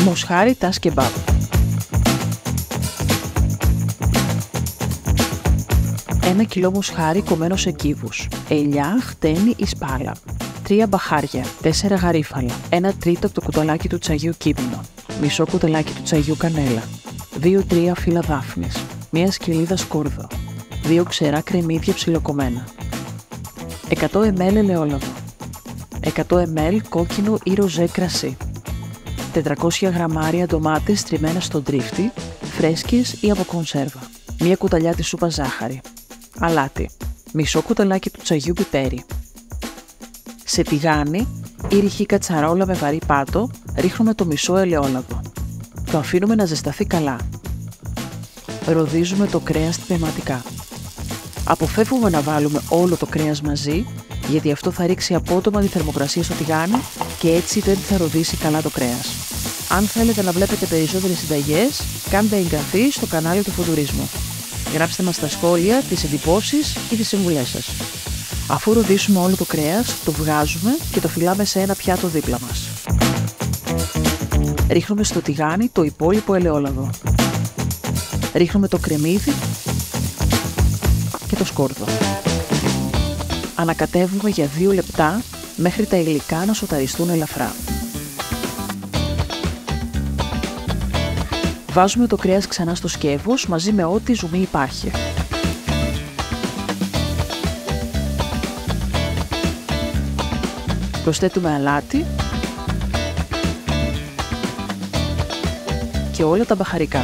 Μοσχάρι τας κεμπάπ. Ένα κιλό μοσχάρι κομμένο σε κύβους, ελιά, χτένι ή σπάλα, 3 μπαχάρια, 4 γαρίφαλα, 1 τρίτο από το κουταλάκι του τσαγιού κίμινο, μισό κουταλάκι του τσαγιού κανέλα, 2-3 φύλλα δάφνης, 1 σκυλίδα σκούρδο, 2 ξερά κρεμμύδια ψιλοκομμένα, 100 ml ελαιόλαδο, 100 ml κόκκινο ή ροζέ κρασί, 400 γραμμάρια ντομάτες τριμμένα στο τρίφτη, φρέσκες ή από κονσέρβα, 1 κουταλιά τη σούπα ζάχαρη, αλάτι, μισό κουταλάκι του τσαγιού πιπέρι. Σε τηγάνι ή ρηχή κατσαρόλα με βαρύ πάτο ρίχνουμε το μισό ελαιόλαδο. Το αφήνουμε να ζεσταθεί καλά. Ροδίζουμε το κρέας τμηματικά. Αποφεύγουμε να βάλουμε όλο το κρέας μαζί, γιατί αυτό θα ρίξει απότομα τη θερμοκρασία στο τηγάνι και έτσι δεν θα ροδίσει καλά το κρέας. Αν θέλετε να βλέπετε περισσότερες συνταγές, κάντε εγγραφή στο κανάλι του Φοντουρίσμου. Γράψτε μας στα σχόλια τις εντυπώσεις ή τις συμβουλές σας. Αφού ροδίσουμε όλο το κρέας, το βγάζουμε και το φυλάμε σε ένα πιάτο δίπλα μας. Ρίχνουμε στο τηγάνι το υπόλοιπο ελαιόλαδο. Ρίχνουμε το κρεμμύδι και το σκόρδο. Ανακατεύουμε για 2 λεπτά μέχρι τα υλικά να σοταριστούν ελαφρά. Βάζουμε το κρέας ξανά στο σκεύος μαζί με ό,τι ζουμί υπάρχει. Προσθέτουμε αλάτι και όλα τα μπαχαρικά.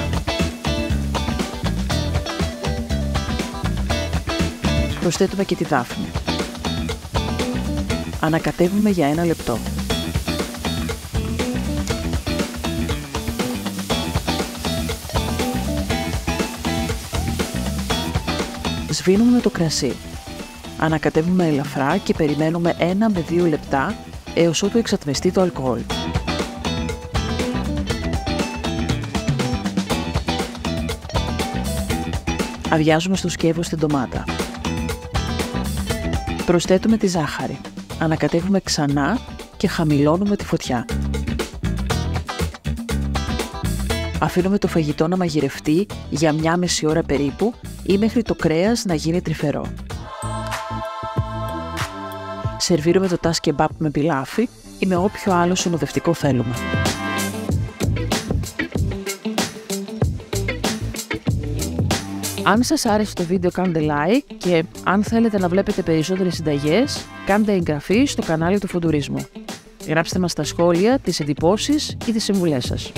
Προσθέτουμε και τη δάφνη. Ανακατεύουμε για 1 λεπτό. Σβήνουμε το κρασί. Ανακατεύουμε ελαφρά και περιμένουμε 1 με 2 λεπτά έως ότου εξατμιστεί το αλκοόλ. Αδειάζουμε στο σκεύος την ντομάτα. Προσθέτουμε τη ζάχαρη. Ανακατεύουμε ξανά και χαμηλώνουμε τη φωτιά. Αφήνουμε το φαγητό να μαγειρευτεί για 1,5 ώρα περίπου ή μέχρι το κρέας να γίνει τρυφερό. Σερβίρουμε το τας κεμπάπ με πιλάφι ή με όποιο άλλο συνοδευτικό θέλουμε. Αν σας άρεσε το βίντεο κάντε like και αν θέλετε να βλέπετε περισσότερες συνταγές, κάντε εγγραφή στο κανάλι του Φοντουρίσμου. Γράψτε μας στα σχόλια τις εντυπώσεις ή τις συμβουλές σας.